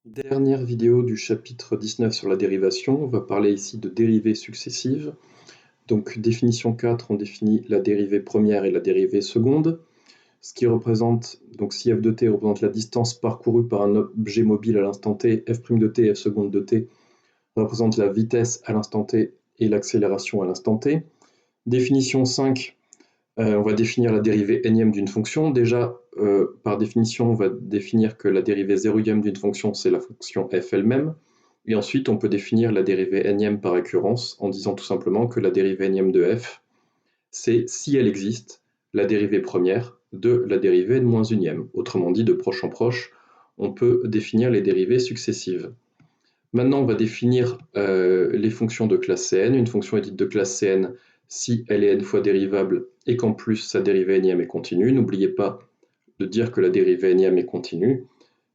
Dernière vidéo du chapitre 19 sur la dérivation. On va parler ici de dérivées successives. Donc définition 4, on définit la dérivée première et la dérivée seconde, ce qui représente, donc si f de t représente la distance parcourue par un objet mobile à l'instant t, f' de t, f seconde de t représente la vitesse à l'instant t et l'accélération à l'instant t. Définition 5, on va définir la dérivée énième d'une fonction. Déjà, par définition, on va définir que la dérivée zéroième d'une fonction, c'est la fonction f elle-même. Et ensuite, on peut définir la dérivée énième par récurrence en disant tout simplement que la dérivée énième de f, c'est, si elle existe, la dérivée première de la dérivée de moins unième. Autrement dit, de proche en proche, on peut définir les dérivées successives. Maintenant, on va définir les fonctions de classe Cn. Une fonction est dite de classe Cn si elle est n fois dérivable et qu'en plus sa dérivée énième est continue. N'oubliez pas de dire que la dérivée énième est continue,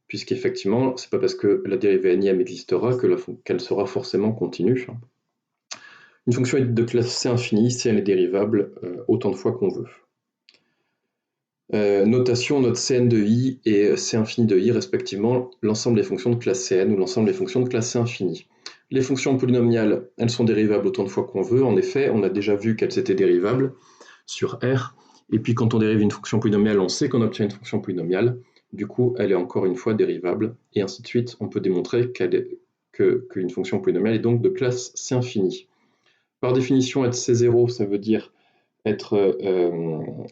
puisqu'effectivement, ce n'est pas parce que la dérivée énième existera qu'elle sera forcément continue. Une fonction est dite de classe C infinie si elle est dérivable autant de fois qu'on veut. Notation, note Cn de i et C infini de i, respectivement, l'ensemble des fonctions de classe Cn ou l'ensemble des fonctions de classe C infinie. Les fonctions polynomiales, elles sont dérivables autant de fois qu'on veut. En effet, on a déjà vu qu'elles étaient dérivables sur R. Et puis quand on dérive une fonction polynomiale, on sait qu'on obtient une fonction polynomiale. Du coup, elle est encore une fois dérivable. Et ainsi de suite, on peut démontrer qu'une fonction polynomiale est donc de classe C infinie. Par définition, être C0, ça veut dire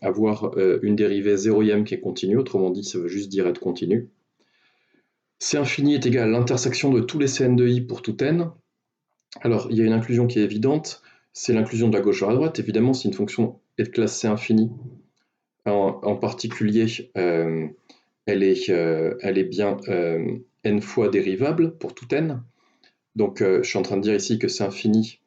avoir une dérivée zéroième qui est continue, autrement dit, ça veut juste dire être continu. C infini est égal à l'intersection de tous les Cn de i pour tout n. Alors, il y a une inclusion qui est évidente, c'est l'inclusion de la gauche vers la droite. Évidemment, si une fonction est de classe C infini, en particulier, elle est bien n fois dérivable pour tout n. Donc, je suis en train de dire ici que C infini,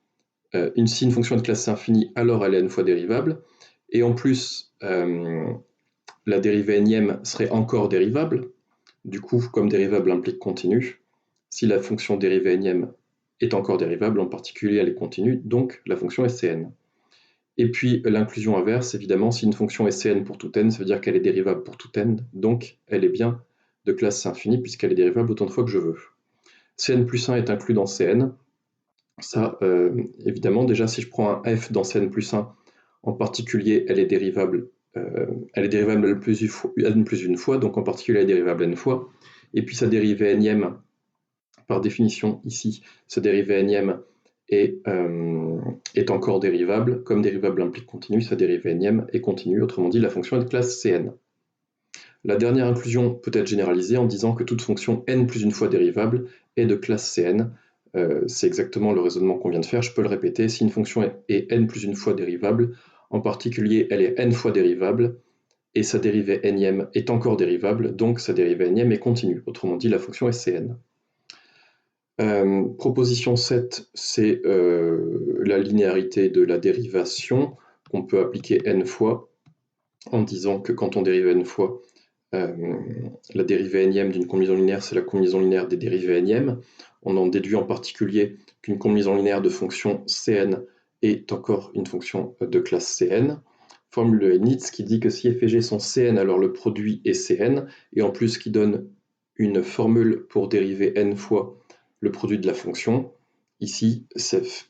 si une fonction est de classe C infinie, alors elle est n fois dérivable. Et en plus, la dérivée énième serait encore dérivable. Du coup, comme dérivable implique continu, si la fonction dérivée énième est encore dérivable, en particulier elle est continue, donc la fonction est Cn. Et puis l'inclusion inverse, évidemment, si une fonction est Cn pour tout n, ça veut dire qu'elle est dérivable pour tout n, donc elle est bien de classe infinie puisqu'elle est dérivable autant de fois que je veux. Cn plus 1 est inclus dans Cn. Ça, évidemment, déjà si je prends un f dans Cn plus 1, en particulier elle est dérivable n plus une fois, donc en particulier elle est dérivable n fois. Et puis sa dérivée énième, par définition ici, sa dérivée énième est encore dérivable. Comme dérivable implique continu, sa dérivée énième est continue. Autrement dit, la fonction est de classe Cn. La dernière inclusion peut être généralisée en disant que toute fonction n plus une fois dérivable est de classe Cn. C'est exactement le raisonnement qu'on vient de faire. Je peux le répéter. Si une fonction est n plus une fois dérivable, en particulier elle est n fois dérivable, et sa dérivée énième est encore dérivable, donc sa dérivée énième est continue. Autrement dit, la fonction est Cn. Proposition 7, c'est la linéarité de la dérivation qu'on peut appliquer n fois en disant que quand on dérive n fois, la dérivée énième d'une combinaison linéaire, c'est la combinaison linéaire des dérivées énièmes. On en déduit en particulier qu'une combinaison linéaire de fonctions Cn est encore une fonction de classe Cn. Formule de Leibniz qui dit que si f et g sont Cn, alors le produit est Cn, et en plus qui donne une formule pour dériver n fois le produit de la fonction. Ici,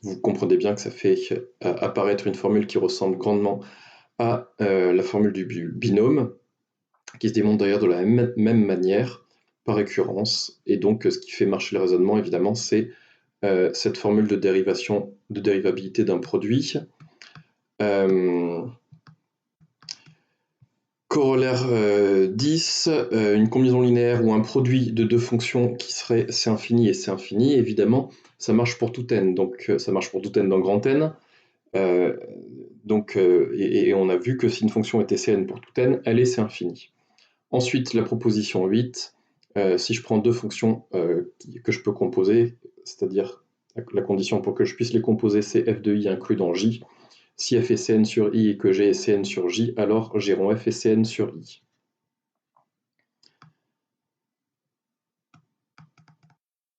vous comprenez bien que ça fait apparaître une formule qui ressemble grandement à la formule du binôme, qui se démontre d'ailleurs de la même manière, par récurrence. Et donc, ce qui fait marcher le raisonnement, évidemment, c'est cette formule de dérivabilité d'un produit. Corollaire 10, une combinaison linéaire ou un produit de deux fonctions qui serait C infini et C infini, évidemment, ça marche pour tout n, donc ça marche pour tout n dans grand n. Et on a vu que si une fonction était Cn pour tout n, elle est C infini. Ensuite, la proposition 8, si je prends deux fonctions que je peux composer, c'est-à-dire la condition pour que je puisse les composer, c'est f de i inclus dans j. Si f est Cn sur i et que g est Cn sur j, alors g rond f est Cn sur i.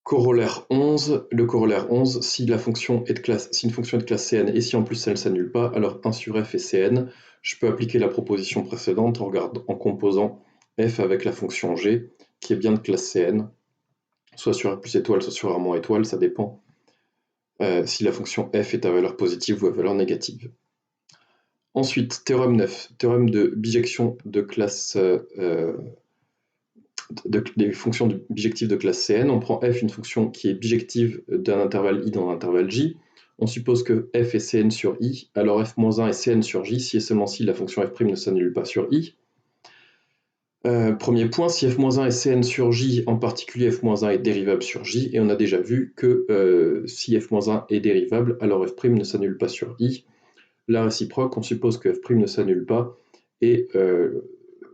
Corollaire 11, le corollaire 11, si une fonction est de classe Cn et si en plus elle ne s'annule pas, alors 1 sur f est Cn. Je peux appliquer la proposition précédente en composant f avec la fonction g, qui est bien de classe Cn. soit sur R plus étoile, soit sur R moins étoile, ça dépend si la fonction f est à valeur positive ou à valeur négative. Ensuite, théorème 9, théorème de bijection de classe des fonctions bijectives de classe Cn. On prend f, une fonction qui est bijective d'un intervalle i dans un intervalle j. On suppose que f est Cn sur i, alors f-1 est Cn sur j, si et seulement si la fonction f' ne s'annule pas sur i. Premier point, si f-1 est Cn sur j, en particulier f-1 est dérivable sur j, et on a déjà vu que si f-1 est dérivable, alors f' ne s'annule pas sur i. La réciproque, on suppose que f' ne s'annule pas, et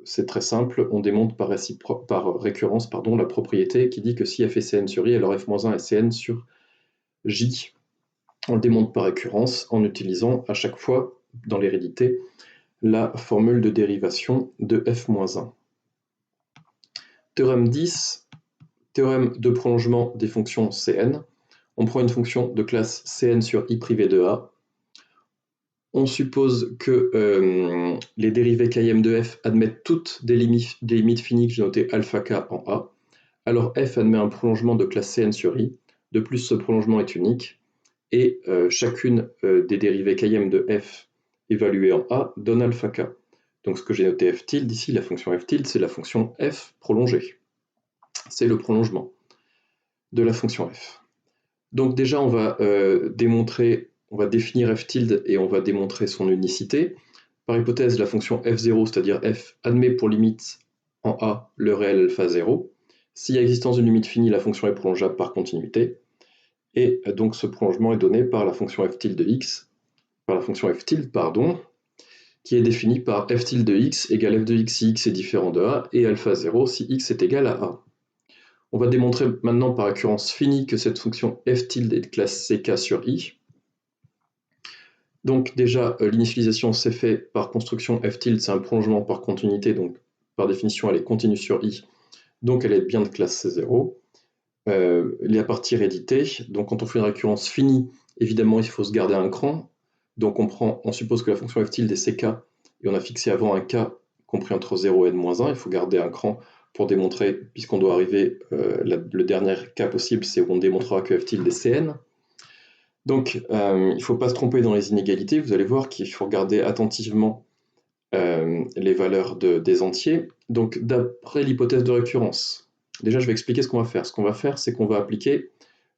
c'est très simple, on démontre par récurrence la propriété qui dit que si f est Cn sur i, alors f-1 est Cn sur j. On le démontre par récurrence en utilisant à chaque fois, dans l'hérédité, la formule de dérivation de f-1. Théorème 10, théorème de prolongement des fonctions Cn. On prend une fonction de classe Cn sur i privé de a. On suppose que les dérivées km de f admettent toutes des limites finies que j'ai notées alpha k en a. Alors f admet un prolongement de classe Cn sur i. De plus, ce prolongement est unique. Et chacune des dérivées km de f évaluées en a donne alpha k. Donc ce que j'ai noté f tilde ici, la fonction f tilde, c'est la fonction f prolongée. C'est le prolongement de la fonction f. Donc déjà, on va définir f tilde et on va démontrer son unicité. Par hypothèse, la fonction f0, c'est-à-dire f, admet pour limite en a le réel alpha 0. S'il y a existence d'une limite finie, la fonction est prolongeable par continuité. Et donc ce prolongement est donné par la fonction f tilde de x, qui est définie par f tilde de x égale f de x si x est différent de a, et alpha 0 si x est égal à a. On va démontrer maintenant par occurrence finie que cette fonction f tilde est de classe ck sur i. Donc déjà, l'initialisation s'est faite par construction f tilde, c'est un prolongement par continuité, donc par définition elle est continue sur i, donc elle est bien de classe C0. La partie hérédité, donc quand on fait une récurrence finie, évidemment il faut se garder un cran, donc on suppose que la fonction f tilde est ck, et on a fixé avant un k compris entre 0 et n-1, il faut garder un cran pour démontrer, puisqu'on doit arriver, le dernier cas possible, c'est où on démontrera que f tilde est Cn. Donc il ne faut pas se tromper dans les inégalités, vous allez voir qu'il faut regarder attentivement les valeurs des entiers. Donc d'après l'hypothèse de récurrence, déjà je vais expliquer ce qu'on va faire. Ce qu'on va faire, c'est qu'on va appliquer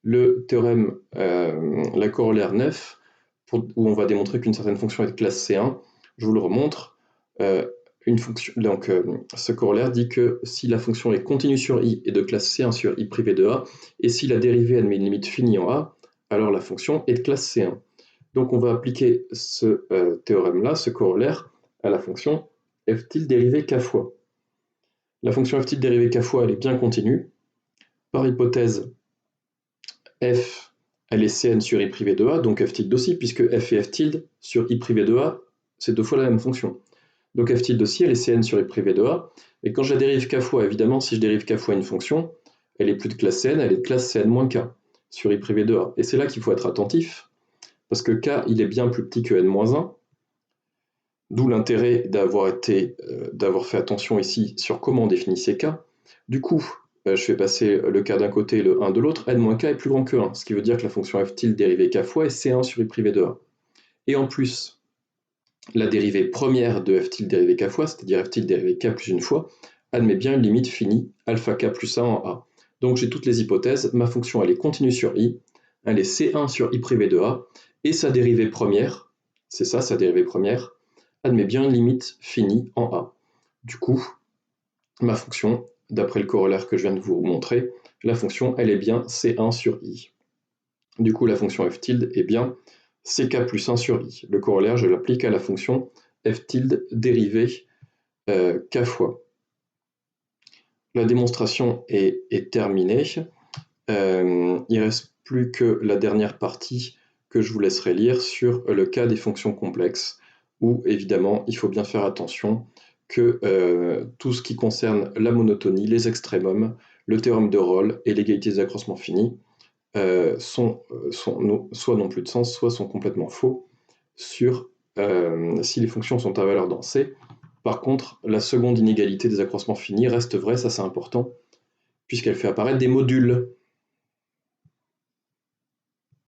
le théorème, la corollaire 9, où on va démontrer qu'une certaine fonction est de classe C1. Je vous le remontre. Ce corollaire dit que si la fonction est continue sur i et de classe C1 sur i privé de a, et si la dérivée admet une limite finie en a, alors la fonction est de classe C1. Donc on va appliquer ce théorème-là, ce corollaire, à la fonction f tilde dérivée k fois. La fonction f tilde dérivée k fois, elle est bien continue. Par hypothèse, f, elle est Cn sur i privé de a, donc f tilde aussi, puisque f et f tilde sur i privé de a, c'est deux fois la même fonction. Donc f tilde aussi, elle est Cn sur i privé de a. Et quand je la dérive k fois, évidemment, si je dérive k fois une fonction, elle est plus de classe Cn, elle est de classe Cn moins k sur i privé de a. Et c'est là qu'il faut être attentif, parce que k, il est bien plus petit que n-1, d'où l'intérêt d'avoir fait attention ici sur comment on définit ces k. Du coup, je fais passer le k d'un côté et le 1 de l'autre, n-k est plus grand que 1, ce qui veut dire que la fonction f tilde dérivée k fois est C1 sur i privé de a. Et en plus, la dérivée première de f tilde dérivée k fois, c'est-à-dire f tilde dérivée k plus une fois, admet bien une limite finie, alpha k plus 1 en a. Donc j'ai toutes les hypothèses, ma fonction elle est continue sur i, elle est C1 sur i privé de a, et sa dérivée première, c'est ça sa dérivée première, admet bien une limite finie en a. Du coup, ma fonction, d'après le corollaire que je viens de vous montrer, la fonction elle est bien C1 sur i. Du coup, la fonction f tilde est bien ck plus 1 sur i. Le corollaire, je l'applique à la fonction f tilde dérivée k fois. La démonstration est terminée. Il ne reste plus que la dernière partie que je vous laisserai lire sur le cas des fonctions complexes, où évidemment il faut bien faire attention que tout ce qui concerne la monotonie, les extrémums, le théorème de Rolle et l'égalité des accroissements finis soit n'ont plus de sens, soit sont complètement faux sur si les fonctions sont à valeur dans C. Par contre, la seconde inégalité des accroissements finis reste vraie, ça c'est important, puisqu'elle fait apparaître des modules.